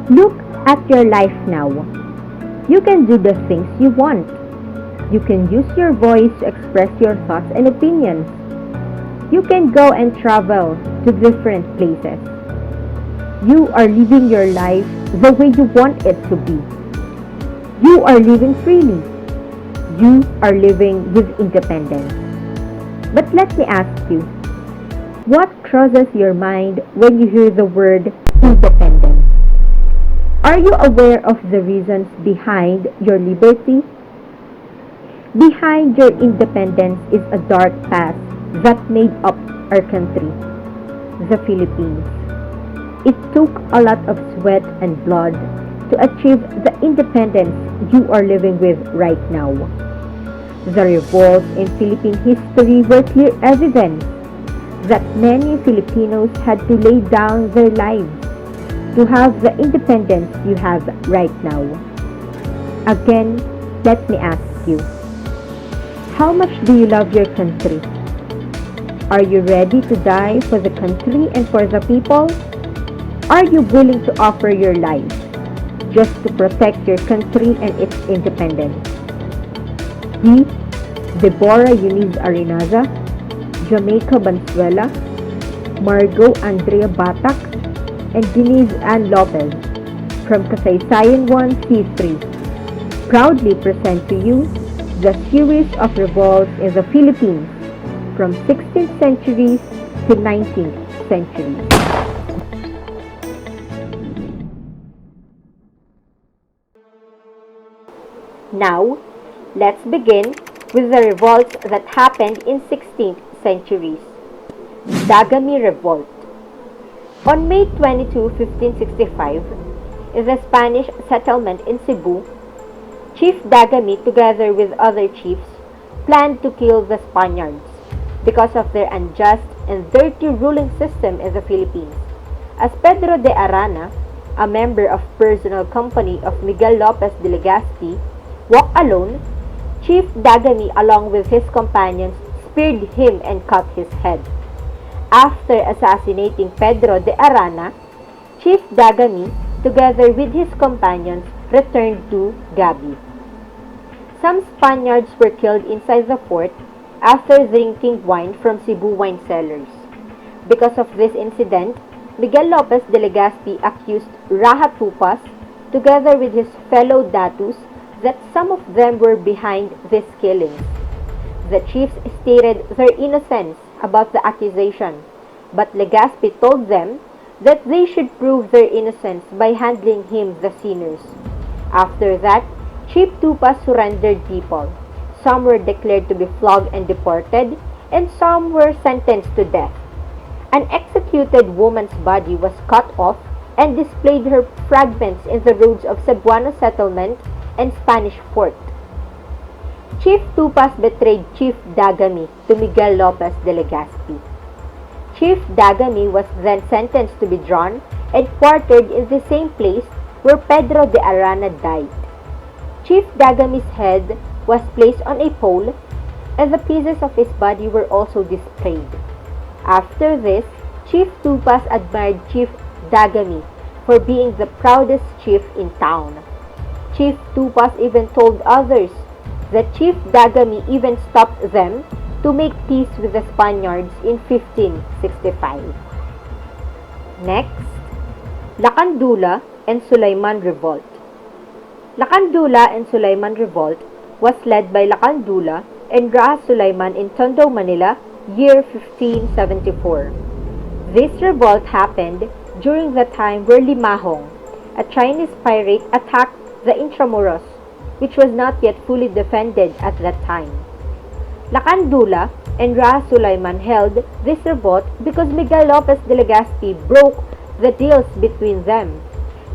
Look at your life now. You can do the things you want. You can use your voice to express your thoughts and opinions. You can go and travel to different places. You are living your life the way you want it to be. You are living freely. You are living with independence. But let me ask you, what crosses your mind when you hear the word independence? Are you aware of the reasons behind your liberty? Behind your independence is a dark past that made up our country, the Philippines. It took a lot of sweat and blood to achieve the independence you are living with right now. The revolts in Philippine history were clear evidence that many Filipinos had to lay down their lives to have the independence you have right now. Again, let me ask you, how much do you love your country? Are you ready to die for the country and for the people? Are you willing to offer your life just to protect your country and its independence? We, Deborah Eunice Arinaza, Jamaica Banzuela, Margot Andrea Batak, and Denise Ann Lopez from Kasaysayan 1C3 proudly present to you the series of revolts in the Philippines from 16th centuries to 19th century. Now, let's begin with the revolts that happened in 16th centuries. Dagami Revolt. On May 22, 1565, in the Spanish settlement in Cebu, Chief Dagami together with other chiefs planned to kill the Spaniards because of their unjust and dirty ruling system in the Philippines. As Pedro de Arana, a member of personal company of Miguel Lopez de Legazpi, walked alone, Chief Dagami along with his companions speared him and cut his head. After assassinating Pedro de Arana, Chief Dagami, together with his companions, returned to Gabi. Some Spaniards were killed inside the fort after drinking wine from Cebu wine cellars. Because of this incident, Miguel Lopez de Legazpi accused Raja Tupas, together with his fellow datus, that some of them were behind these killings. The chiefs stated their innocence about the accusation, but Legazpi told them that they should prove their innocence by handing him the sinners. After that, Chief Tupas surrendered people. Some were declared to be flogged and deported, and some were sentenced to death. An executed woman's body was cut off and displayed her fragments in the roads of Cebuano settlement and Spanish fort. Chief Tupas betrayed Chief Dagami to Miguel Lopez de Legazpi. Chief Dagami was then sentenced to be drawn and quartered in the same place where Pedro de Arana died. Chief Dagami's head was placed on a pole, and the pieces of his body were also displayed. After this, Chief Tupas admired Chief Dagami for being the proudest chief in town. Chief Tupas even told others that Chief Dagami even stopped them to make peace with the Spaniards in 1565. Next, Lakandula and Sulayman Revolt. Lakandula and Sulayman Revolt was led by Lakandula and Raja Sulayman in Tondo, Manila, year 1574. This revolt happened during the time where Limahong, a Chinese pirate, attacked the Intramuros, which was not yet fully defended at that time. Lakandula and Raja Sulayman held this revolt because Miguel Lopez de Legazpi broke the deals between them.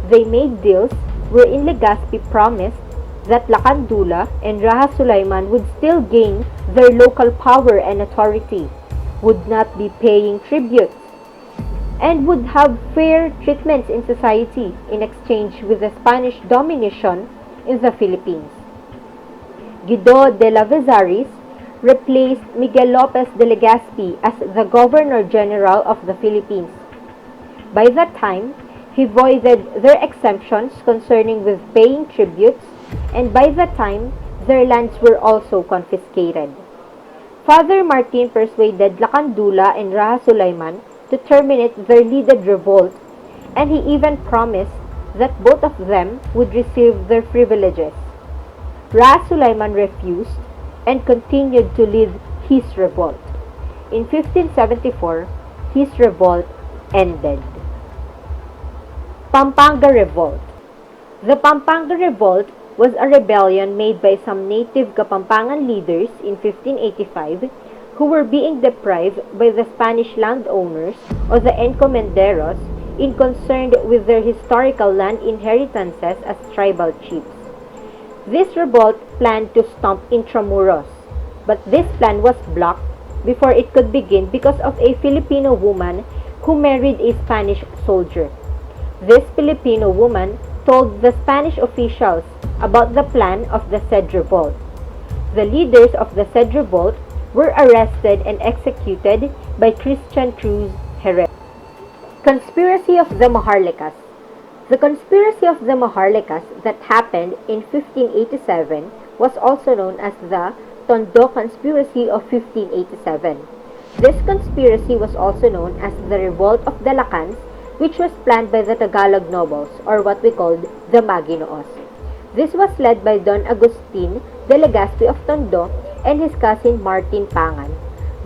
They made deals wherein Legazpi promised that Lakandula and Raja Sulayman would still gain their local power and authority, would not be paying tributes, and would have fair treatments in society in exchange with the Spanish domination in the Philippines. Guido de la Vezaris replaced Miguel Lopez de Legazpi as the Governor General of the Philippines. By that time, He voided their exemptions concerning with paying tributes, and by that time, their lands were also confiscated. Father Martin persuaded Lakandula and Raha Sulayman to terminate their leaded revolt, and he even promised that both of them would receive their privileges. Raha Sulayman refused and continued to lead his revolt. In 1574, his revolt ended. Pampanga Revolt. The Pampanga Revolt was a rebellion made by some native Kapampangan leaders in 1585 who were being deprived by the Spanish landowners or the encomenderos in concerned with their historical land inheritances as tribal chiefs. This revolt planned to stomp Intramuros, but this plan was blocked before it could begin because of a Filipino woman who married a Spanish soldier. This Filipino woman told the Spanish officials about the plan of the said revolt. The leaders of the said revolt were arrested and executed by Christian Cruz Jerez. Conspiracy of the Maharlikas. The conspiracy of the Maharlikas that happened in 1587 was also known as the Tondo Conspiracy of 1587. This conspiracy was also known as the Revolt of the Lacans, which was planned by the Tagalog nobles, or what we called the Maginoos. This was led by Don Agustin de Legazpi of Tondo and his cousin Martin Pangan.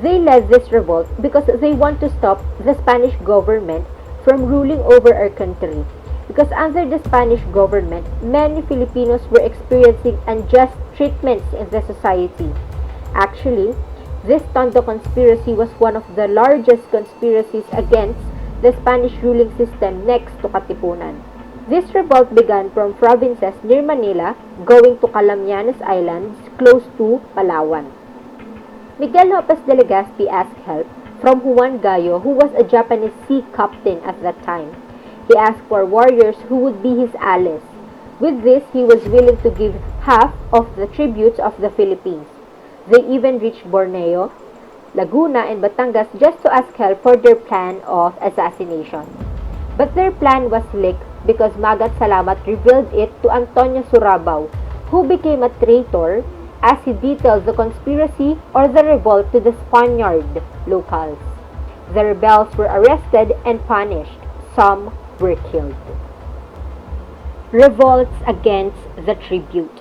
They led this revolt because they want to stop the Spanish government from ruling over our country. Because under the Spanish government, many Filipinos were experiencing unjust treatments in the society. Actually, this Tondo conspiracy was one of the largest conspiracies against the Spanish ruling system next to Katipunan. This revolt began from provinces near Manila going to Calamianes Islands close to Palawan. Miguel Lopez de Legazpi asked help from Juan Gallo, who was a Japanese sea captain at that time. He asked for warriors who would be his allies. With this, he was willing to give half of the tributes of the Philippines. They even reached Borneo, Laguna, and Batangas just to ask help for their plan of assassination. But their plan was leaked because Magat Salamat revealed it to Antonio Surabao, who became a traitor as he detailed the conspiracy or the revolt to the Spaniard locals. The rebels were arrested and punished. Some were killed. Revolts against the tribute.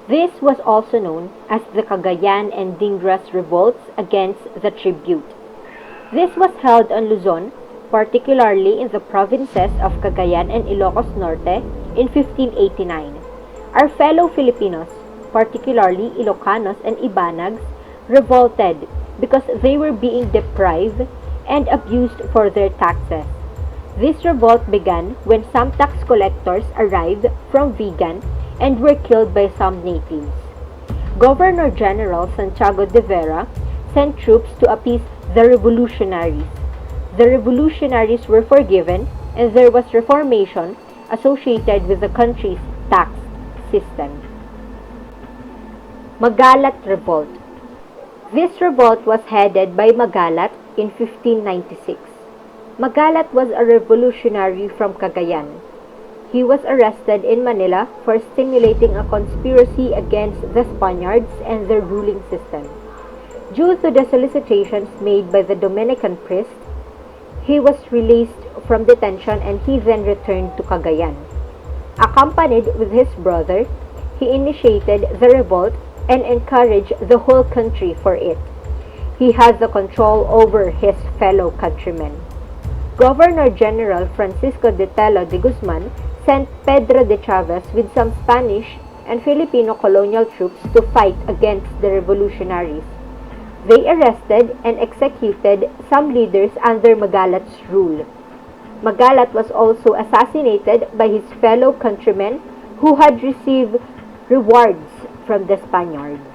This was also known as the Cagayan and Dingras revolts against the tribute. This was held on Luzon, particularly in the provinces of Cagayan and Ilocos Norte in 1589. Our fellow Filipinos, particularly Ilocanos and Ibanags, revolted because they were being deprived and abused for their taxes. This revolt began when some tax collectors arrived from Vigan and were killed by some natives. Governor General Santiago de Vera sent troops to appease the revolutionaries. The revolutionaries were forgiven and there was reformation associated with the country's tax system. Magalat Revolt. This revolt was headed by Magalat in 1596. Magalat was a revolutionary from Cagayan. He was arrested in Manila for stimulating a conspiracy against the Spaniards and their ruling system. Due to the solicitations made by the Dominican priest, he was released from detention and he then returned to Cagayan. Accompanied with his brother, he initiated the revolt and encouraged the whole country for it. He had the control over his fellow countrymen. Governor General Francisco de Telo de Guzman sent Pedro de Chavez with some Spanish and Filipino colonial troops to fight against the revolutionaries. They arrested and executed some leaders under Magalat's rule. Magalat was also assassinated by his fellow countrymen who had received rewards from the Spaniards.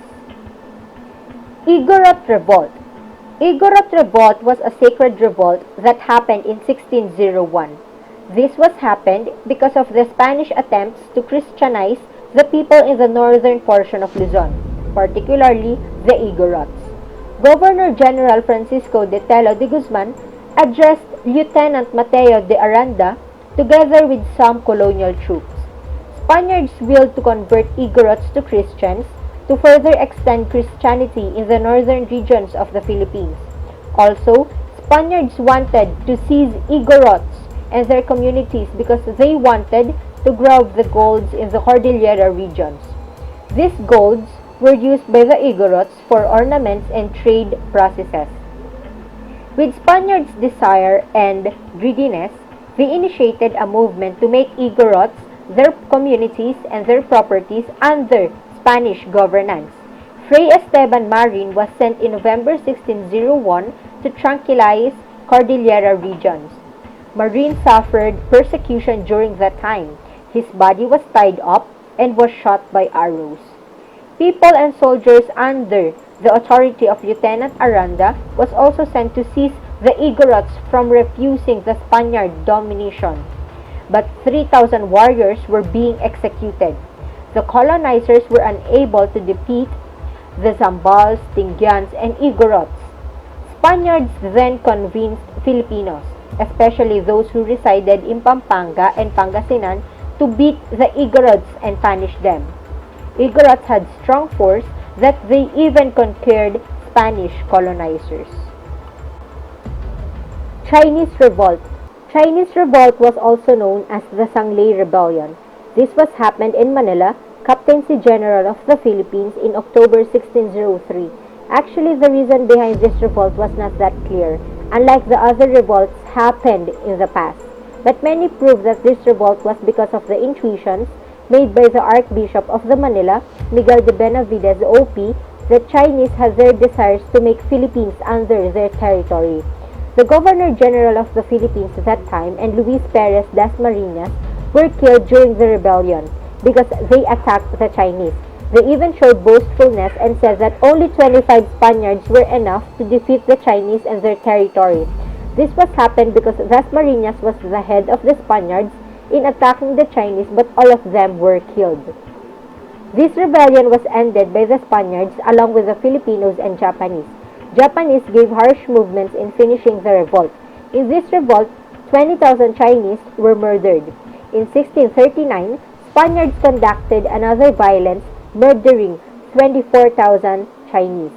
Igorot Revolt. Igorot Revolt was a sacred revolt that happened in 1601. This was happened because of the Spanish attempts to Christianize the people in the northern portion of Luzon, particularly the Igorots. Governor General Francisco de Telo de Guzman addressed Lieutenant Mateo de Aranda together with some colonial troops. Spaniards willed to convert Igorots to Christians to further extend Christianity in the northern regions of the Philippines. Also, Spaniards wanted to seize Igorots and their communities because they wanted to grab the golds in the Cordillera regions. These golds were used by the Igorots for ornaments and trade processes. With Spaniards' desire and greediness, they initiated a movement to make Igorots, their communities, and their properties under Spanish governance. Fray Esteban Marin was sent in November 1601 to tranquilize Cordillera regions. Marin suffered persecution during that time. His body was tied up and was shot by arrows. People and soldiers under the authority of Lieutenant Aranda was also sent to seize the Igorots from refusing the Spaniard domination. But 3,000 warriors were being executed. The colonizers were unable to defeat the Zambals, Tingyans, and Igorots. Spaniards then convinced Filipinos, especially those who resided in Pampanga and Pangasinan, to beat the Igorots and punish them. Igorots had strong force that they even conquered Spanish colonizers. Chinese Revolt. Chinese Revolt was also known as the Silang Rebellion. This was happened in Manila, Captaincy General of the Philippines in October 1603. Actually, the reason behind this revolt was not that clear, unlike the other revolts happened in the past. But many prove that this revolt was because of the intuitions made by the Archbishop of the Manila, Miguel de Benavides, OP, that Chinese had their desires to make Philippines under their territory. The Governor-General of the Philippines at that time and Luis Perez Dasmariñas were killed during the rebellion because they attacked the Chinese. They even showed boastfulness and said that only 25 Spaniards were enough to defeat the Chinese and their territory. This was happened because Dasmariñas was the head of the Spaniards in attacking the Chinese, but all of them were killed. This rebellion was ended by the Spaniards along with the Filipinos and Japanese. Japanese gave harsh movements in finishing the revolt. In this revolt, 20,000 Chinese were murdered. In 1639, Spaniards conducted another violence, murdering 24,000 Chinese.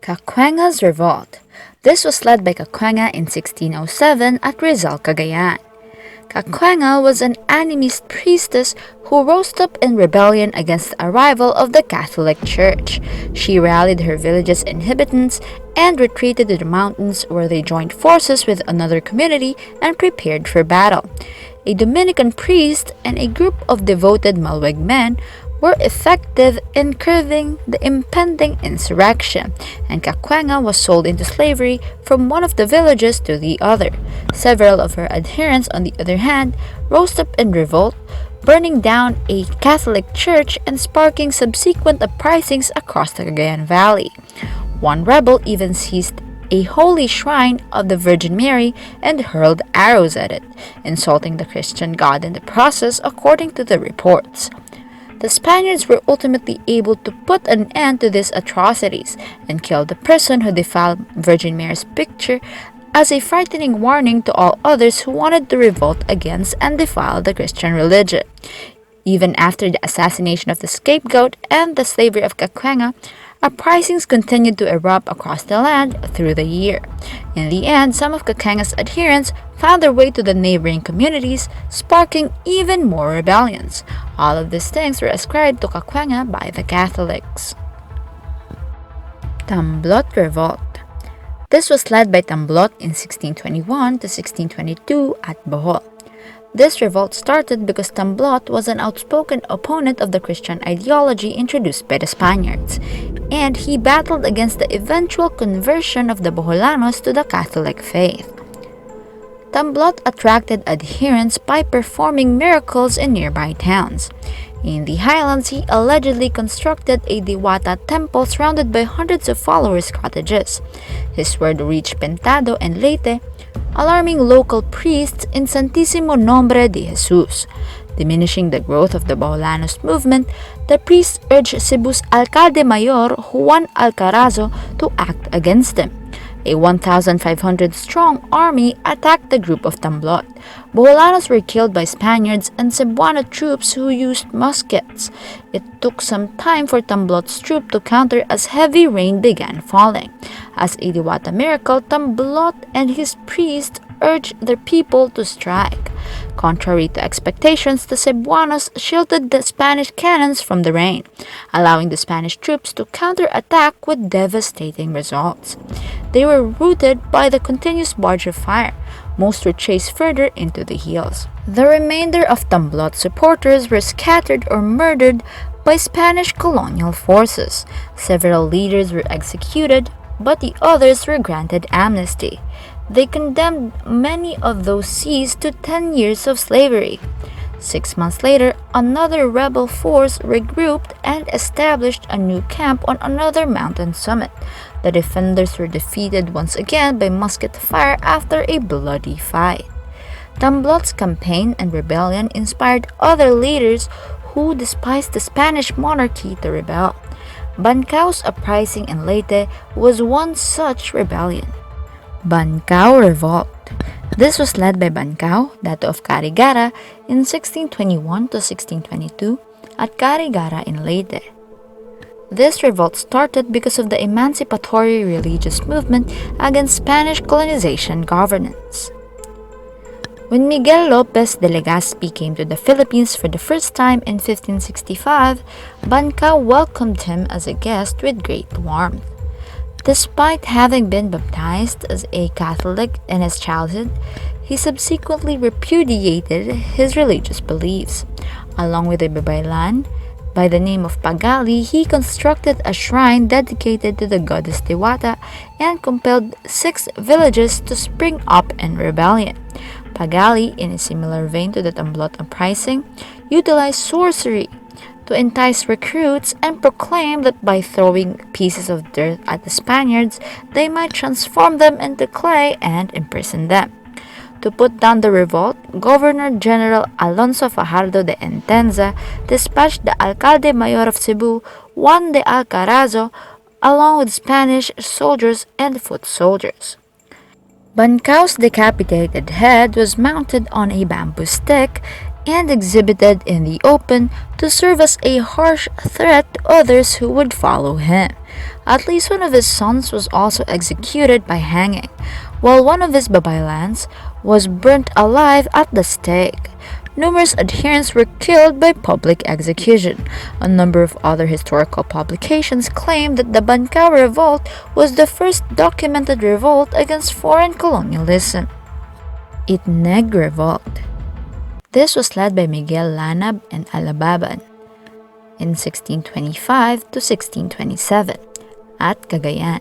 Caquenga's Revolt. This was led by Caquenga in 1607 at Rizal, Cagayan. Caquenga was an animist priestess who rose up in rebellion against the arrival of the Catholic Church. She rallied her village's inhabitants and retreated to the mountains, where they joined forces with another community and prepared for battle. A Dominican priest and a group of devoted Malweg men were effective in curbing the impending insurrection, and Caquenga was sold into slavery from one of the villages to the other. Several of her adherents, on the other hand, rose up in revolt, burning down a Catholic church and sparking subsequent uprisings across the Cagayan Valley. One rebel even seized a holy shrine of the Virgin Mary and hurled arrows at it, insulting the Christian God in the process, according to the reports. The Spaniards were ultimately able to put an end to these atrocities and killed the person who defiled Virgin Mary's picture as a frightening warning to all others who wanted to revolt against and defile the Christian religion. Even after the assassination of the scapegoat and the slavery of Caquenga, uprisings continued to erupt across the land through the year. In the end, some of Caquenga's adherents found their way to the neighboring communities, sparking even more rebellions. All of these things were ascribed to Caquenga by the Catholics. Tamblot Revolt. This was led by Tamblot in 1621 to 1622 at Bohol. This revolt started because Tamblot was an outspoken opponent of the Christian ideology introduced by the Spaniards, and he battled against the eventual conversion of the Boholanos to the Catholic faith. Tamblot attracted adherents by performing miracles in nearby towns. In the highlands, he allegedly constructed a Diwata temple surrounded by hundreds of followers' cottages. His word reached Pentado and Leyte, alarming local priests in Santissimo Nombre de Jesus. Diminishing the growth of the Boholanos movement, the priests urged Cebu's Alcalde Mayor Juan Alcarazo to act against them. A 1,500-strong army attacked the group of Tamblot. Boholanos were killed by Spaniards and Cebuano troops who used muskets. It took some time for Tamblot's troop to counter as heavy rain began falling. As a Diwata miracle, Tamblot and his priest urged their people to strike. Contrary to expectations, the Cebuanos shielded the Spanish cannons from the rain, allowing the Spanish troops to counterattack with devastating results. They were routed by the continuous barrage of fire. Most were chased further into the hills. The remainder of Tamblot supporters were scattered or murdered by Spanish colonial forces. Several leaders were executed, but the others were granted amnesty. They condemned many of those seized to 10 years of slavery. 6 months later, another rebel force regrouped and established a new camp on another mountain summit. The defenders were defeated once again by musket fire after a bloody fight. Tamblot's campaign and rebellion inspired other leaders who despised the Spanish monarchy to rebel. Bancaw's uprising in Leyte was one such rebellion. Bankaw Revolt. This was led by Bankaw, Dato of Carigara, in 1621 to 1622 at Carigara in Leyte. This revolt started because of the emancipatory religious movement against Spanish colonization governance. When Miguel Lopez de Legazpi came to the Philippines for the first time in 1565, Bankaw welcomed him as a guest with great warmth. Despite having been baptized as a Catholic in his childhood, he subsequently repudiated his religious beliefs. Along with a babaylan by the name of Pagali, he constructed a shrine dedicated to the goddess Diwata and compelled 6 villages to spring up in rebellion. Pagali, in a similar vein to the Tamblot uprising, utilized sorcery to entice recruits and proclaim that by throwing pieces of dirt at the Spaniards, they might transform them into clay and imprison them. To put down the revolt, Governor-General Alonso Fajardo de Entenza dispatched the Alcalde Mayor of Cebu, Juan de Alcarazo, along with Spanish soldiers and foot soldiers. Bancaw's decapitated head was mounted on a bamboo stick and exhibited in the open to serve as a harsh threat to others who would follow him. At least one of his sons was also executed by hanging, while one of his babaylans was burnt alive at the stake. Numerous adherents were killed by public execution. A number of other historical publications claim that the Bankaw Revolt was the first documented revolt against foreign colonialism. Itneg Revolt. This was led by Miguel Lanab and Alababan in 1625 to 1627 at Cagayan.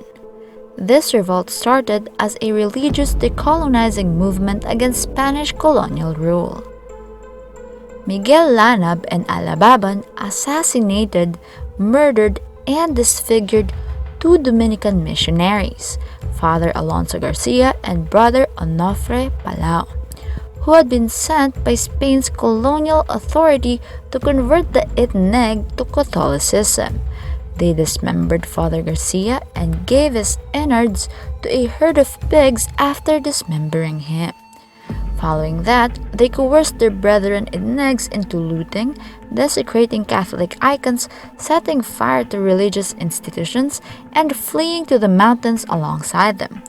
This revolt started as a religious decolonizing movement against Spanish colonial rule. Miguel Lanab and Alababan assassinated, murdered, and disfigured 2 Dominican missionaries, Father Alonso Garcia and Brother Onofre Palau, who had been sent by Spain's colonial authority to convert the Itneg to Catholicism. They dismembered Father Garcia and gave his innards to a herd of pigs after dismembering him. Following that, they coerced their brethren Itnegs into looting, desecrating Catholic icons, setting fire to religious institutions, and fleeing to the mountains alongside them.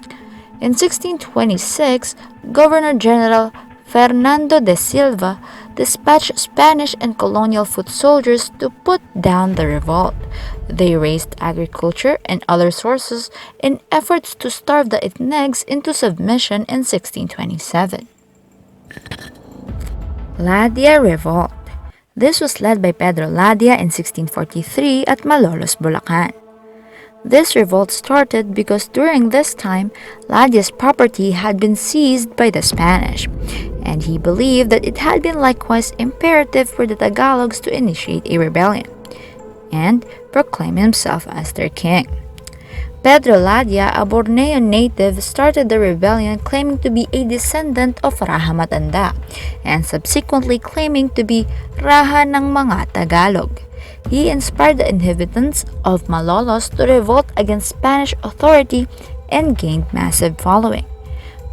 In 1626, Governor-General Fernando de Silva dispatched Spanish and colonial foot soldiers to put down the revolt. They raised agriculture and other sources in efforts to starve the Itnegs into submission in 1627. Ladia Revolt. This was led by Pedro Ladia in 1643 at Malolos, Bulacan. This revolt started because during this time, Ladia's property had been seized by the Spanish, and he believed that it had been likewise imperative for the Tagalogs to initiate a rebellion and proclaim himself as their king. Pedro Ladia, a Borneo native, started the rebellion claiming to be a descendant of Raha Matanda and subsequently claiming to be Raha ng mga Tagalog. He inspired the inhabitants of Malolos to revolt against Spanish authority and gained massive following.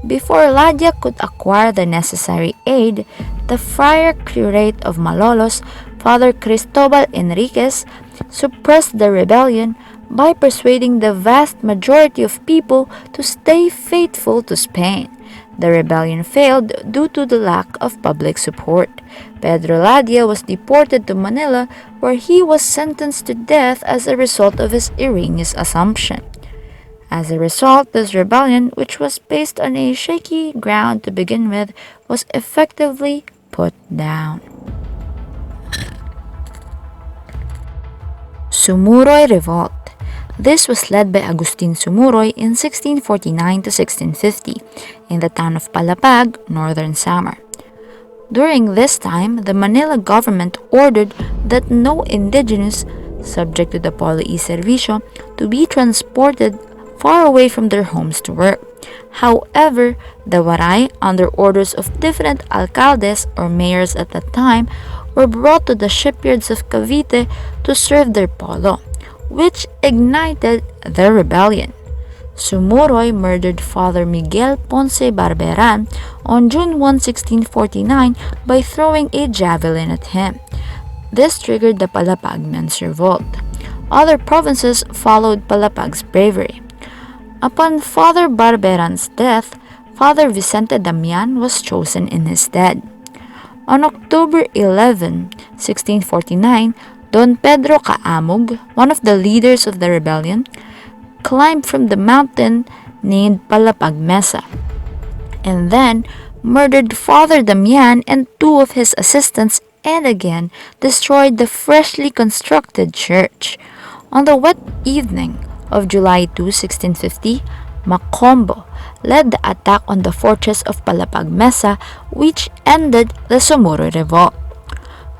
Before Ladia could acquire the necessary aid, the friar curate of Malolos, Father Cristobal Enriquez, suppressed the rebellion by persuading the vast majority of people to stay faithful to Spain. The rebellion failed due to the lack of public support. Pedro Ladia was deported to Manila, where he was sentenced to death as a result of his erroneous assumption. As a result, this rebellion, which was based on a shaky ground to begin with, was effectively put down. Sumuroy Revolt. This was led by Agustin Sumuroy in 1649 to 1650 in the town of Palapag, northern Samar. During this time, the Manila government ordered that no indigenous, subject to the Pole Servicio, to be transported far away from their homes to work. However, the Waray, under orders of different alcaldes or mayors at the time, were brought to the shipyards of Cavite to serve their polo, which ignited the rebellion. Sumuroy murdered Father Miguel Ponce Barberan on June 1, 1649 by throwing a javelin at him. This triggered the Palapag Men's Revolt. Other provinces followed Palapag's bravery. Upon Father Barberan's death, Father Vicente Damian was chosen in his stead. On October 11, 1649, Don Pedro Caamog, one of the leaders of the rebellion, climbed from the mountain named Palapag Mesa, and then murdered Father Damian and two of his assistants and again destroyed the freshly constructed church. On the wet evening of July 2, 1650, Macombo led the attack on the fortress of Palapag Mesa, which ended the Sumuroy Revolt.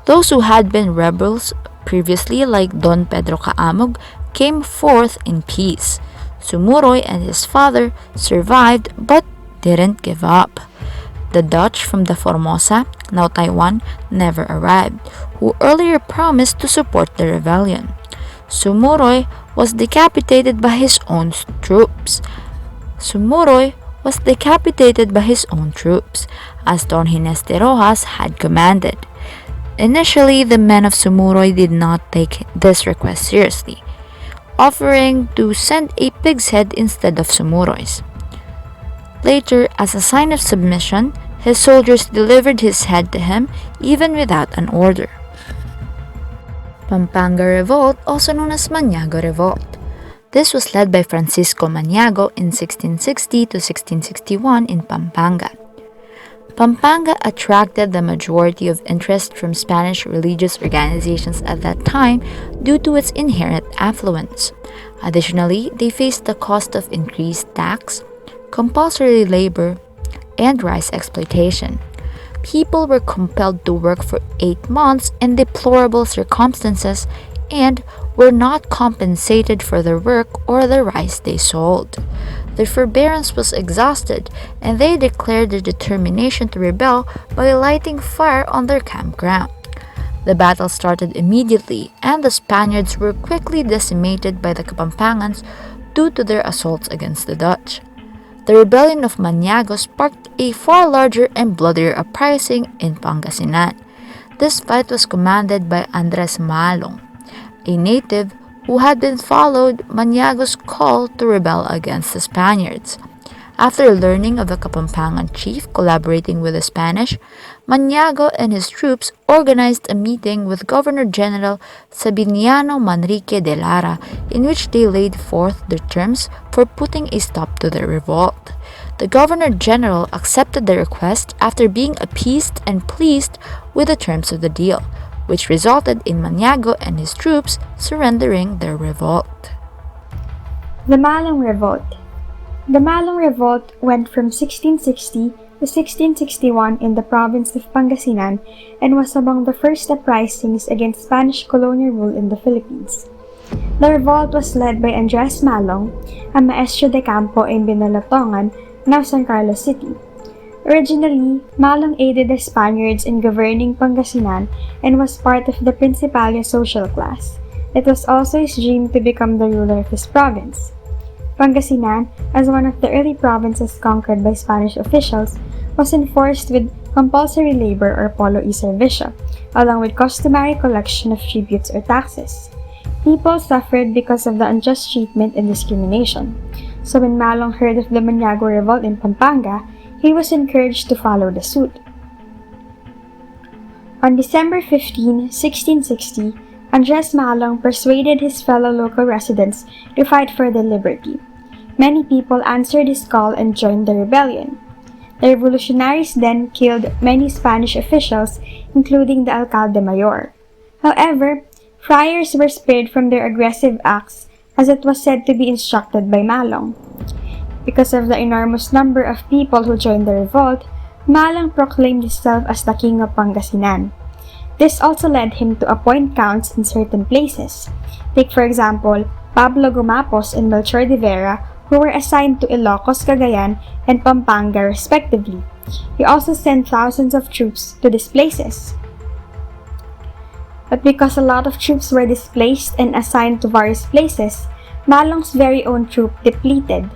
Those who had been rebels previously, like Don Pedro Caamog, came forth in peace. Sumuroy and his father survived but didn't give up. The Dutch from the Formosa, now Taiwan, never arrived, who earlier promised to support the rebellion. Sumuroy was decapitated by his own troops. As Don Gines de Rojas had commanded. Initially, the men of Sumuroy did not take this request seriously, offering to send a pig's head instead of Sumuroy's. Later, as a sign of submission, his soldiers delivered his head to him even without an order. Pampanga Revolt, also known as Maniago Revolt. This was led by Francisco Maniago in 1660 to 1661 in Pampanga. Pampanga attracted the majority of interest from Spanish religious organizations at that time due to its inherent affluence. Additionally, they faced the cost of increased tax, compulsory labor, and rice exploitation. People were compelled to work for 8 months in deplorable circumstances and were not compensated for their work or the rice they sold. Their forbearance was exhausted, and they declared their determination to rebel by lighting fire on their campground. The battle started immediately, and the Spaniards were quickly decimated by the Kapampangans due to their assaults against the Dutch. The rebellion of Maniago sparked a far larger and bloodier uprising in Pangasinan. This fight was commanded by Andres Malong, a native who had been followed Maniago's call to rebel against the Spaniards. After learning of the Kapampangan chief collaborating with the Spanish, Maniago and his troops organized a meeting with Governor General Sabiniano Manrique de Lara, in which they laid forth their terms for putting a stop to the revolt. The Governor General accepted the request after being appeased and pleased with the terms of the deal, which resulted in Maniago and his troops surrendering their revolt. The Malong Revolt. The Malong Revolt went from 1660 to 1661 in the province of Pangasinan and was among the first uprisings against Spanish colonial rule in the Philippines. The revolt was led by Andres Malong, a maestro de campo in Binalatongan, now San Carlos City. Originally, Malong aided the Spaniards in governing Pangasinan and was part of the Principalio social class. It was also his dream to become the ruler of his province. Pangasinan, as one of the early provinces conquered by Spanish officials, was enforced with compulsory labor or polo y servicio, along with customary collection of tributes or taxes. People suffered because of the unjust treatment and discrimination. So when Malong heard of the Maniago Revolt in Pampanga, he was encouraged to follow the suit. On December 15, 1660, Andres Malong persuaded his fellow local residents to fight for their liberty. Many people answered his call and joined the rebellion. The revolutionaries then killed many Spanish officials, including the alcalde mayor. However, friars were spared from their aggressive acts, as it was said to be instructed by Malong. Because of the enormous number of people who joined the revolt, Malong proclaimed himself as the king of Pangasinan. This also led him to appoint counts in certain places. Take for example, Pablo Gumapos and Melchor de Vera, who were assigned to Ilocos, Cagayan, and Pampanga respectively. He also sent thousands of troops to these places. But because a lot of troops were displaced and assigned to various places, Malong's very own troop depleted.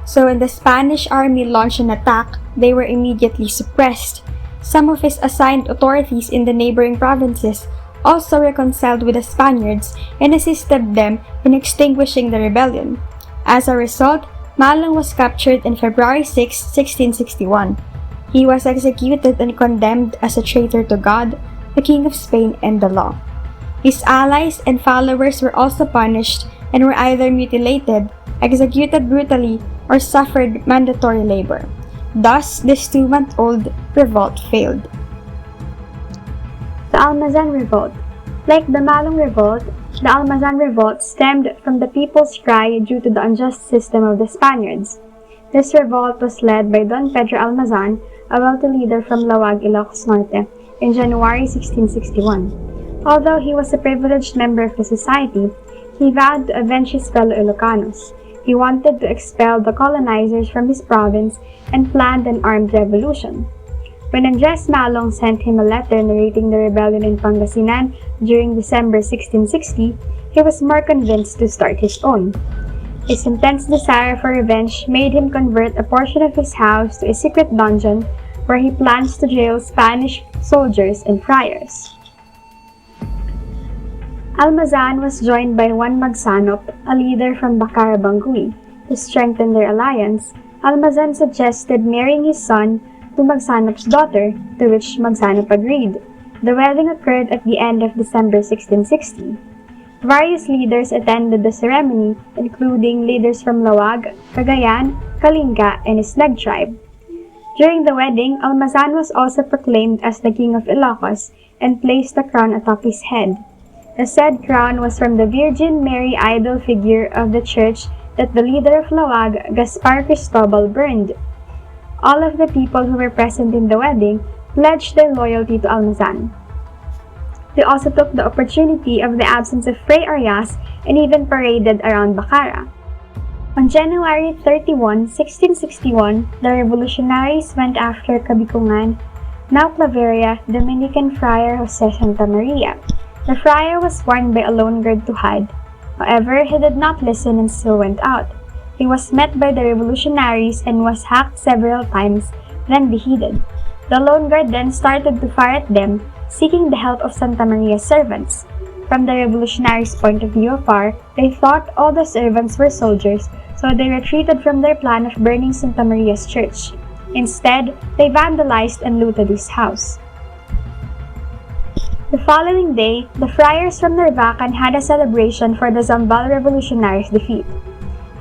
So when the Spanish army launched an attack, they were immediately suppressed. Some of his assigned authorities in the neighboring provinces also reconciled with the Spaniards and assisted them in extinguishing the rebellion. As a result, Malong was captured on February 6, 1661. He was executed and condemned as a traitor to God, the King of Spain, and the law. His allies and followers were also punished and were either mutilated, executed brutally, or suffered mandatory labor. Thus, this 2-month-old revolt failed. The Almazan Revolt. Like the Malong Revolt, the Almazan Revolt stemmed from the people's cry due to the unjust system of the Spaniards. This revolt was led by Don Pedro Almazan, a wealthy leader from Lawag, Ilocos Norte, in January 1661. Although he was a privileged member of the society, he vowed to avenge his fellow Ilocanos. He wanted to expel the colonizers from his province and planned an armed revolution. When Andres Malong sent him a letter narrating the rebellion in Pangasinan during December 1660, he was more convinced to start his own. His intense desire for revenge made him convert a portion of his house to a secret dungeon where he plans to jail Spanish soldiers and friars. Almazan was joined by Juan Magsanop, a leader from Bacara Bangui. To strengthen their alliance, Almazan suggested marrying his son to Magsanop's daughter, to which Magsanop agreed. The wedding occurred at the end of December 1660. Various leaders attended the ceremony, including leaders from Lawag, Cagayan, Kalinga, and Itneg tribe. During the wedding, Almazan was also proclaimed as the king of Ilocos and placed the crown atop his head. The said crown was from the Virgin Mary idol figure of the church that the leader of Lawag, Gaspar Cristobal, burned. All of the people who were present in the wedding pledged their loyalty to Almazan. They also took the opportunity of the absence of Fray Arias and even paraded around Bacara. On January 31, 1661, the revolutionaries went after Kabicungan, now Claveria, Dominican friar Jose Santa Maria. The friar was warned by a lone guard to hide. However, he did not listen and still went out. He was met by the revolutionaries and was hacked several times, then beheaded. The lone guard then started to fire at them, seeking the help of Santa Maria's servants. From the revolutionaries' point of view afar, they thought all the servants were soldiers, so they retreated from their plan of burning Santa Maria's church. Instead, they vandalized and looted his house. The following day, the friars from Narvacan had a celebration for the Zambal revolutionaries' defeat.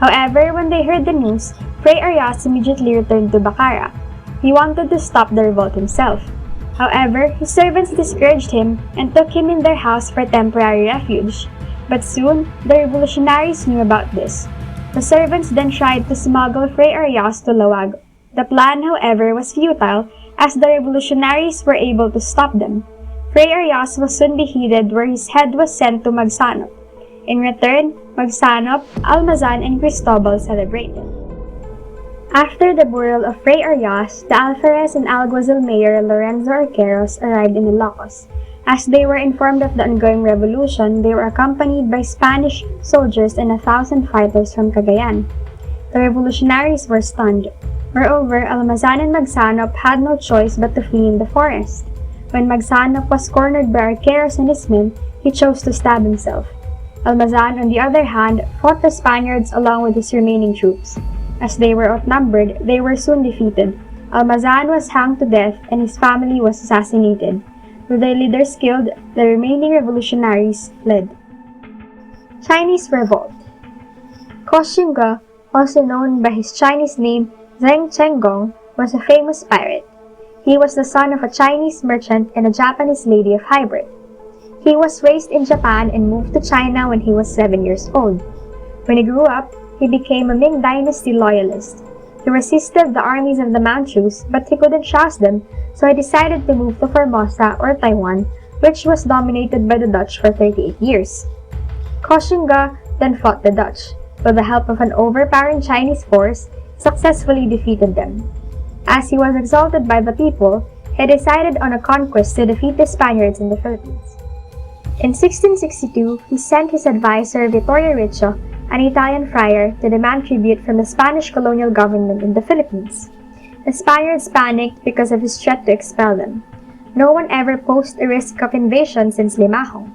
However, when they heard the news, Fray Arias immediately returned to Bacara. He wanted to stop the revolt himself. However, his servants discouraged him and took him in their house for temporary refuge. But soon, the revolutionaries knew about this. The servants then tried to smuggle Fray Arias to Lawag. The plan, however, was futile as the revolutionaries were able to stop them. Fray Arias was soon beheaded where his head was sent to Magsanop. In return, Magsanop, Almazan, and Cristobal celebrated. After the burial of Fray Arias, the Alferez and Alguazil Mayor Lorenzo Arqueros arrived in Ilocos. As they were informed of the ongoing revolution, they were accompanied by Spanish soldiers and 1,000 fighters from Cagayan. The revolutionaries were stunned. Moreover, Almazan and Magsanop had no choice but to flee in the forest. When Magsanop was cornered by Arqueros and his men, he chose to stab himself. Almazan, on the other hand, fought the Spaniards along with his remaining troops. As they were outnumbered, they were soon defeated. Almazan was hanged to death and his family was assassinated. With their leaders killed, the remaining revolutionaries fled. Chinese Revolt. Caquenga, also known by his Chinese name Zheng Chenggong, was a famous pirate. He was the son of a Chinese merchant and a Japanese lady of high birth. He was raised in Japan and moved to China when he was 7 years old. When he grew up, he became a Ming Dynasty loyalist. He resisted the armies of the Manchus, but he couldn't trust them, so he decided to move to Formosa or Taiwan, which was dominated by the Dutch for 38 years. Caquenga then fought the Dutch. With the help of an overpowering Chinese force, successfully defeated them. As he was exalted by the people, he decided on a conquest to defeat the Spaniards in the Philippines. In 1662, he sent his advisor Vittorio Riccio, an Italian friar, to demand tribute from the Spanish colonial government in the Philippines. The Spaniards panicked because of his threat to expel them. No one ever posed a risk of invasion since Limahong.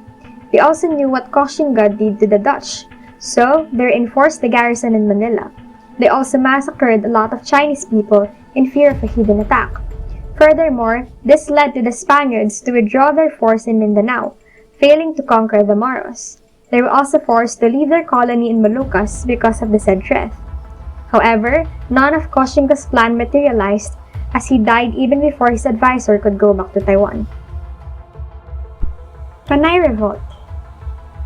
They also knew what Caquenga did to the Dutch, so they reinforced the garrison in Manila. They also massacred a lot of Chinese people in fear of a hidden attack. Furthermore, this led to the Spaniards to withdraw their force in Mindanao, failing to conquer the Moros. They were also forced to leave their colony in Moluccas because of the said threat. However, none of Caquenga's plan materialized, as he died even before his advisor could go back to Taiwan. Panay Revolt.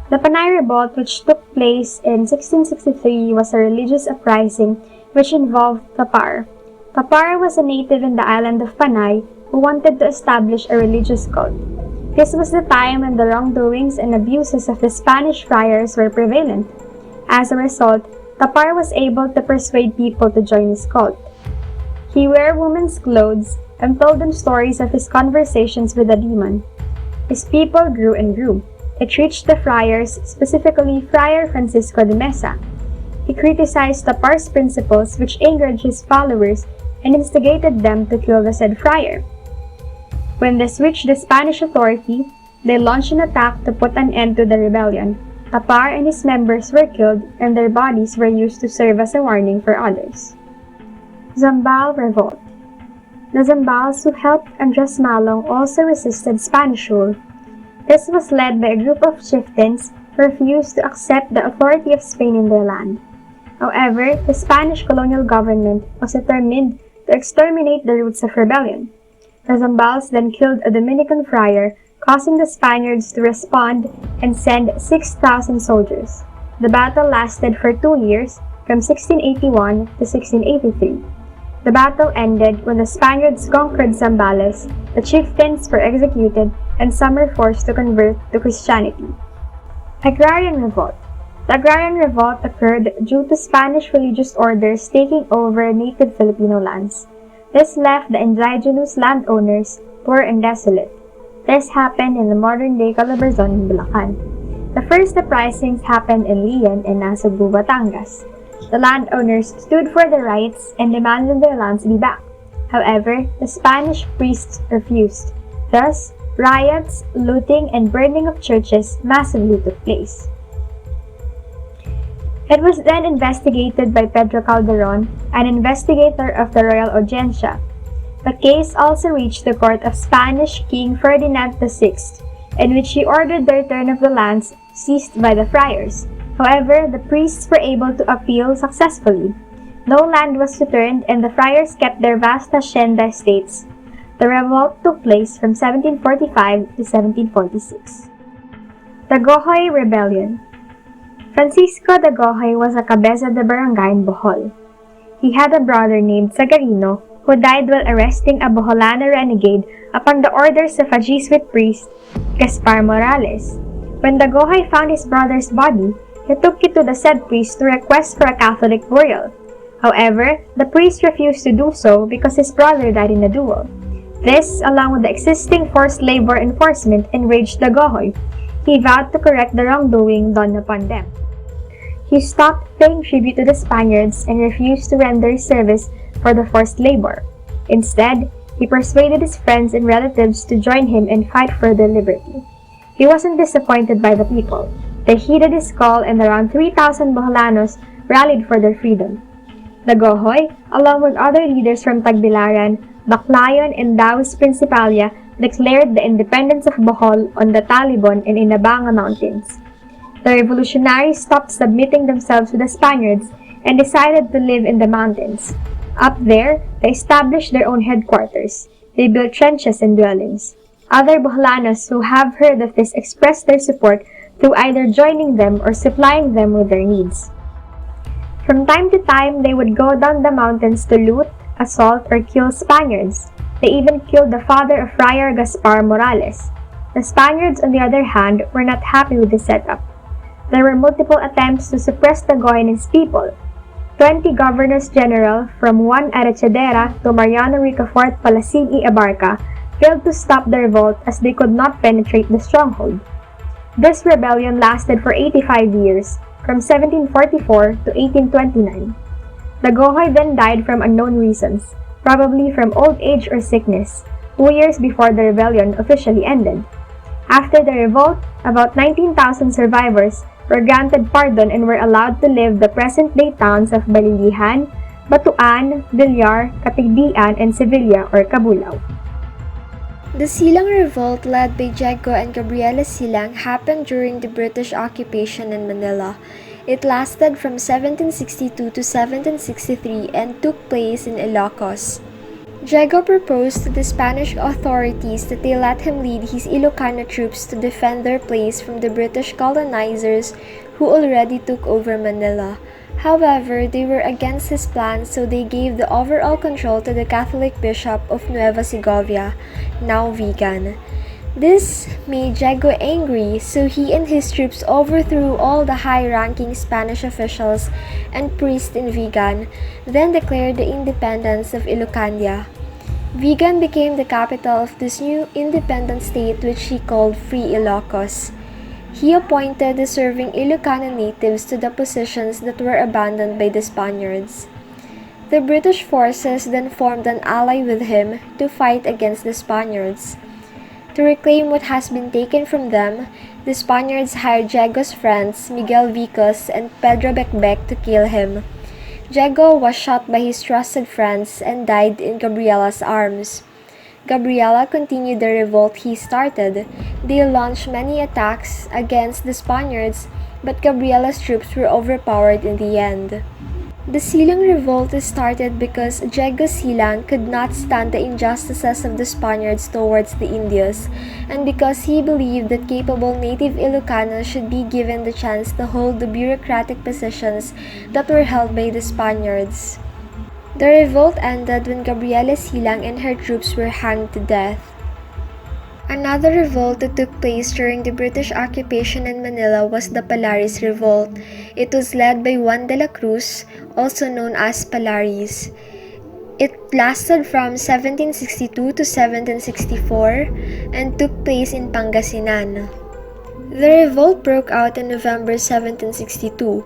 The Panay Revolt, which took place in 1663, was a religious uprising which involved Tapar. Tapar was a native in the island of Panay who wanted to establish a religious cult. This was the time when the wrongdoings and abuses of the Spanish friars were prevalent. As a result, Tapar was able to persuade people to join his cult. He wore women's clothes and told them stories of his conversations with the demon. His people grew and grew. It reached the friars, specifically Friar Francisco de Mesa. He criticized Tapar's principles, which angered his followers and instigated them to kill the said friar. When this reached the Spanish authority, they launched an attack to put an end to the rebellion. Tapar and his members were killed, and their bodies were used to serve as a warning for others. Zambal Revolt. The Zambals who helped Andres Malong also resisted Spanish rule. This was led by a group of chieftains who refused to accept the authority of Spain in their land. However, the Spanish colonial government was determined to exterminate the roots of rebellion. The Zambals then killed a Dominican friar, causing the Spaniards to respond and send 6,000 soldiers. The battle lasted for 2 years, from 1681 to 1683. The battle ended when the Spaniards conquered Zambales, the chieftains were executed, and some were forced to convert to Christianity. Agrarian Revolt. The Agrarian Revolt occurred due to Spanish religious orders taking over native Filipino lands. This left the indigenous landowners poor and desolate. This happened in the modern-day Calabarzon in Bulacan. The first uprisings happened in Lian and Nasugbu, Batangas. The landowners stood for their rights and demanded their lands be back. However, the Spanish priests refused. Thus, riots, looting, and burning of churches massively took place. It was then investigated by Pedro Calderon, an investigator of the Royal Audiencia. The case also reached the court of Spanish King Ferdinand VI, in which he ordered the return of the lands seized by the friars. However, the priests were able to appeal successfully. No land was returned and the friars kept their vast hacienda estates. The revolt took place from 1745 to 1746. Dagohoy Rebellion. Francisco Dagohoy was a cabeza de barangay in Bohol. He had a brother named Sagarino who died while arresting a Boholano renegade upon the orders of a Jesuit priest, Gaspar Morales. When Dagohoy found his brother's body, he took it to the said priest to request for a Catholic burial. However, the priest refused to do so because his brother died in a duel. This, along with the existing forced labor enforcement, enraged Dagohoy. He vowed to correct the wrongdoing done upon them. he stopped paying tribute to the Spaniards and refused to render service for the forced labor. Instead, he persuaded his friends and relatives to join him and fight for their liberty. He wasn't disappointed by the people. They heeded his call and around 3,000 Boholanos rallied for their freedom. Dagohoy, along with other leaders from Tagbilaran, Baclayon, and Daos Principalia, declared the independence of Bohol on the Talibon and Inabanga Mountains. The revolutionaries stopped submitting themselves to the Spaniards and decided to live in the mountains. Up there, they established their own headquarters. They built trenches and dwellings. Other Boholanos who have heard of this expressed their support through either joining them or supplying them with their needs. From time to time, they would go down the mountains to loot, assault, or kill Spaniards. They even killed the father of Friar Gaspar Morales. The Spaniards, on the other hand, were not happy with the setup. There were multiple attempts to suppress Dagohoy and his people. 20 governors-general, from Juan Arechedera to Mariano Ricafort Palasig y Abarca, failed to stop the revolt as they could not penetrate the stronghold. This rebellion lasted for 85 years, from 1744 to 1829. Dagohoy then died from unknown reasons, probably from old age or sickness, 2 years before the rebellion officially ended. After the revolt, about 19,000 survivors were granted pardon and were allowed to live the present-day towns of Balilihan, Batuan, Villar, Catigdian, and Sevilla or Cabulao. The Silang Revolt, led by Diego and Gabriela Silang, happened during the British occupation in Manila. It lasted from 1762 to 1763 and took place in Ilocos. Diego proposed to the Spanish authorities that they let him lead his Ilocano troops to defend their place from the British colonizers who already took over Manila. However, they were against his plans, so they gave the overall control to the Catholic Bishop of Nueva Segovia, now Vigan. This made Diego angry, so he and his troops overthrew all the high-ranking Spanish officials and priests in Vigan, then declared the independence of Ilocania. Vigan became the capital of this new independent state, which he called Free Ilocos. He appointed the serving Ilocano natives to the positions that were abandoned by the Spaniards. The British forces then formed an ally with him to fight against the Spaniards. To reclaim what has been taken from them, the Spaniards hired Diego's friends Miguel Vicos and Pedro Becbec to kill him. Diego was shot by his trusted friends and died in Gabriela's arms. Gabriela continued the revolt he started. They launched many attacks against the Spaniards, but Gabriela's troops were overpowered in the end. The Silang Revolt started because Diego Silang could not stand the injustices of the Spaniards towards the Indios, and because he believed that capable native Ilocanos should be given the chance to hold the bureaucratic positions that were held by the Spaniards. The revolt ended when Gabriela Silang and her troops were hanged to death. Another revolt that took place during the British occupation in Manila was the Palaris Revolt. It was led by Juan de la Cruz, also known as Palaris. It lasted from 1762 to 1764 and took place in Pangasinan. The revolt broke out in November 1762.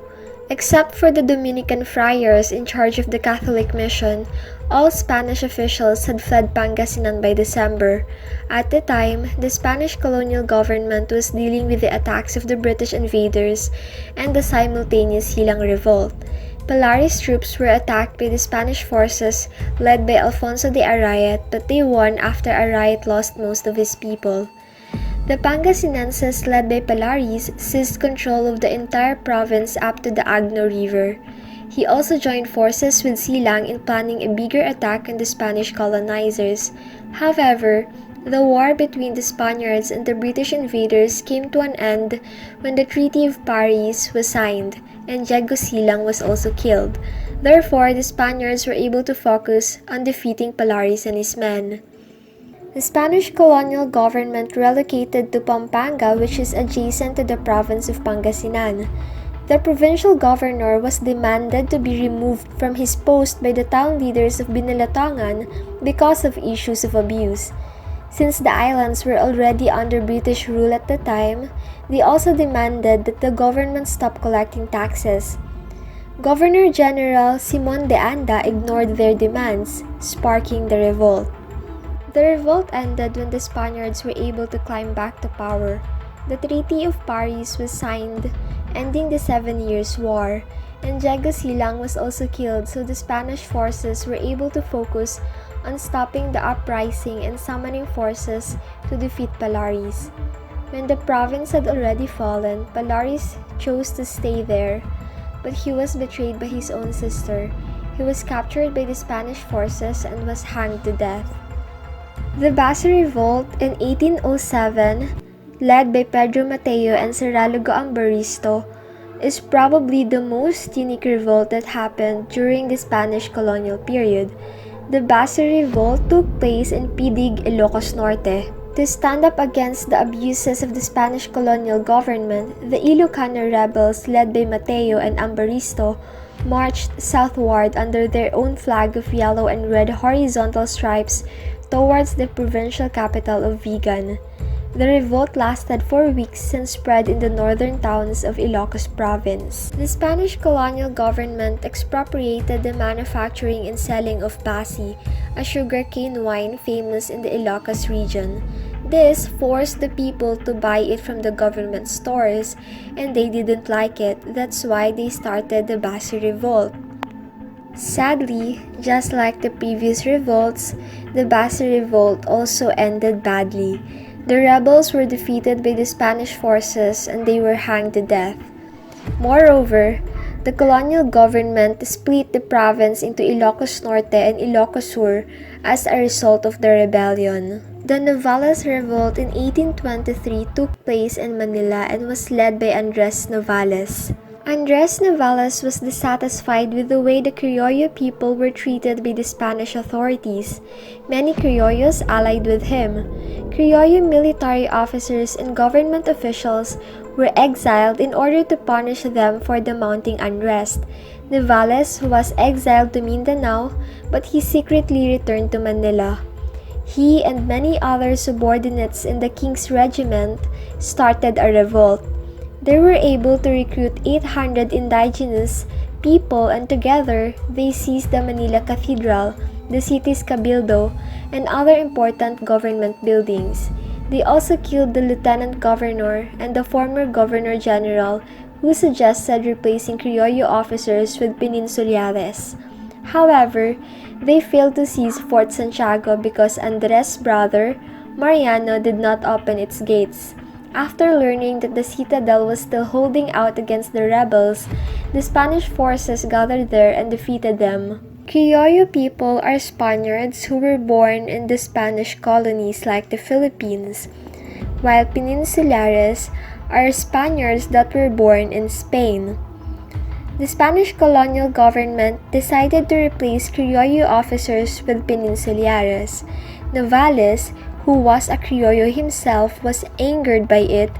Except for the Dominican friars in charge of the Catholic mission, all Spanish officials had fled Pangasinan by December. At the time, the Spanish colonial government was dealing with the attacks of the British invaders and the simultaneous Silang Revolt. Palaris troops were attacked by the Spanish forces led by Alfonso de Arayat, but they won after Arayat lost most of his people. The Pangasinenses, led by Palaris, seized control of the entire province up to the Agno River. He also joined forces with Silang in planning a bigger attack on the Spanish colonizers. However, the war between the Spaniards and the British invaders came to an end when the Treaty of Paris was signed, and Diego Silang was also killed. Therefore, the Spaniards were able to focus on defeating Palaris and his men. The Spanish colonial government relocated to Pampanga, which is adjacent to the province of Pangasinan. The provincial governor was demanded to be removed from his post by the town leaders of Binalatongan because of issues of abuse. Since the islands were already under British rule at the time, they also demanded that the government stop collecting taxes. Governor General Simon de Anda ignored their demands, sparking the revolt. The revolt ended when the Spaniards were able to climb back to power. The Treaty of Paris was signed, ending the 7 Years' War, and Diego Silang was also killed, so the Spanish forces were able to focus on stopping the uprising and summoning forces to defeat Palaris. When the province had already fallen, Palaris chose to stay there, but he was betrayed by his own sister. He was captured by the Spanish forces and was hanged to death. The Basi Revolt in 1807, led by Pedro Mateo and Serralogo Ambaristo, is probably the most unique revolt that happened during the Spanish colonial period. The Basi Revolt took place in Pidig, Ilocos Norte. To stand up against the abuses of the Spanish colonial government, the Ilocano rebels led by Mateo and Ambaristo marched southward under their own flag of yellow and red horizontal stripes towards the provincial capital of Vigan. The revolt lasted 4 weeks and spread in the northern towns of Ilocos province. The Spanish colonial government expropriated the manufacturing and selling of Basi, a sugarcane wine famous in the Ilocos region. This forced the people to buy it from the government stores, and they didn't like it. That's why they started the Basi Revolt. Sadly, just like the previous revolts, the Basi Revolt also ended badly. The rebels were defeated by the Spanish forces and they were hanged to death. Moreover, the colonial government split the province into Ilocos Norte and Ilocos Sur as a result of the rebellion. The Novales Revolt in 1823 took place in Manila and was led by Andres Novales. Andres Novales was dissatisfied with the way the Criollo people were treated by the Spanish authorities. Many Criollos allied with him. Criollo military officers and government officials were exiled in order to punish them for the mounting unrest. Novales was exiled to Mindanao, but he secretly returned to Manila. He and many other subordinates in the king's regiment started a revolt. They were able to recruit 800 indigenous people, and together they seized the Manila Cathedral, the city's cabildo, and other important government buildings. They also killed the lieutenant governor and the former governor general who suggested replacing Criollo officers with Peninsulares. However, they failed to seize Fort Santiago because Andres' brother, Mariano, did not open its gates. After learning that the citadel was still holding out against the rebels, the Spanish forces gathered there and defeated them. Criollo people are Spaniards who were born in the Spanish colonies like the Philippines, while Peninsulares are Spaniards that were born in Spain. The Spanish colonial government decided to replace Criollo officers with Peninsulares. Novales, who was a Criollo himself, was angered by it,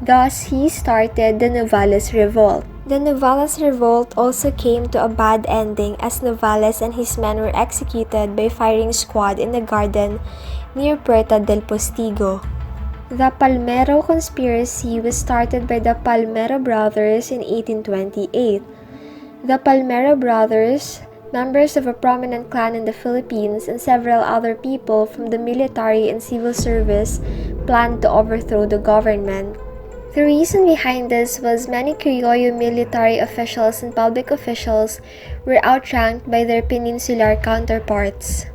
thus he started the Novales Revolt. The Novales Revolt also came to a bad ending as Novales and his men were executed by firing squad in a garden near Puerta del Postigo. The Palmero Conspiracy was started by the Palmero brothers in 1828. The Palmero brothers, members of a prominent clan in the Philippines, and several other people from the military and civil service planned to overthrow the government. The reason behind this was many Criollo military officials and public officials were outranked by their peninsular counterparts.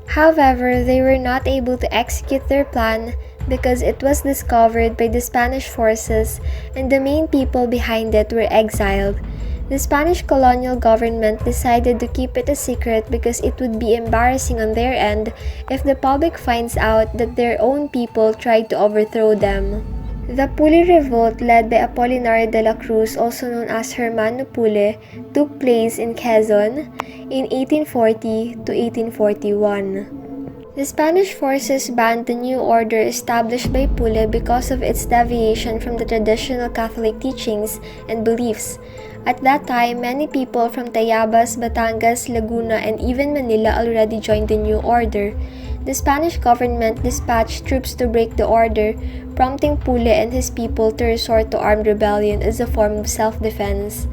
However, they were not able to execute their plan because it was discovered by the Spanish forces and the main people behind it were exiled. The Spanish colonial government decided to keep it a secret because it would be embarrassing on their end if the public finds out that their own people tried to overthrow them. The Pule Revolt, led by Apolinario de la Cruz, also known as Hermano Pule, took place in Quezon in 1840 to 1841. The Spanish forces banned the new order established by Pule because of its deviation from the traditional Catholic teachings and beliefs. At that time, many people from Tayabas, Batangas, Laguna, and even Manila already joined the new order. The Spanish government dispatched troops to break the order, prompting Pule and his people to resort to armed rebellion as a form of self-defense.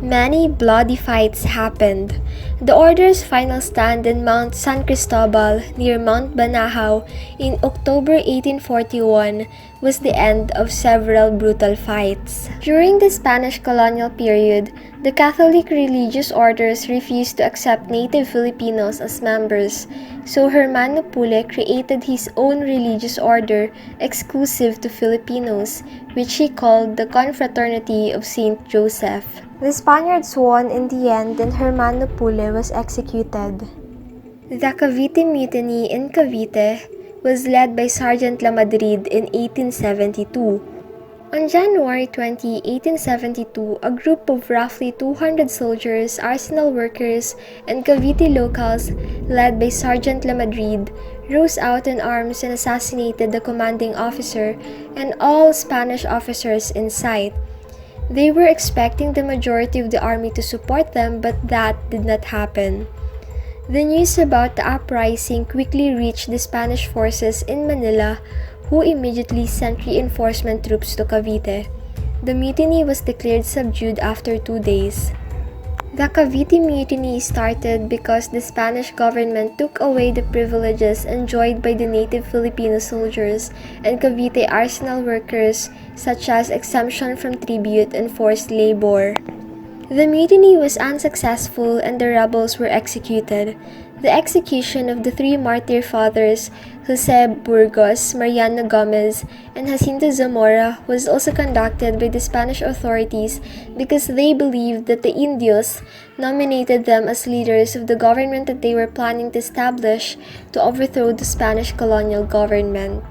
Many bloody fights happened. The order's final stand in Mount San Cristobal near Mount Banahaw in October 1841 was the end of several brutal fights. During the Spanish colonial period, the Catholic religious orders refused to accept native Filipinos as members, so Hermano Pule created his own religious order exclusive to Filipinos, which he called the Confraternity of Saint Joseph. The Spaniards won in the end and Hermano Pule was executed. The Cavite Mutiny in Cavite was led by Sergeant Lamadrid in 1872. On January 20, 1872, a group of roughly 200 soldiers, arsenal workers, and Cavite locals, led by Sergeant Lamadrid, rose out in arms and assassinated the commanding officer and all Spanish officers in sight. They were expecting the majority of the army to support them, but that did not happen. The news about the uprising quickly reached the Spanish forces in Manila, who immediately sent reinforcement troops to Cavite. The mutiny was declared subdued after 2 days. The Cavite Mutiny started because the Spanish government took away the privileges enjoyed by the native Filipino soldiers and Cavite arsenal workers, such as exemption from tribute and forced labor. The mutiny was unsuccessful and the rebels were executed. The execution of the three martyr fathers, Jose Burgos, Mariano Gomez, and Jacinto Zamora, was also conducted by the Spanish authorities because they believed that the Indios nominated them as leaders of the government that they were planning to establish to overthrow the Spanish colonial government.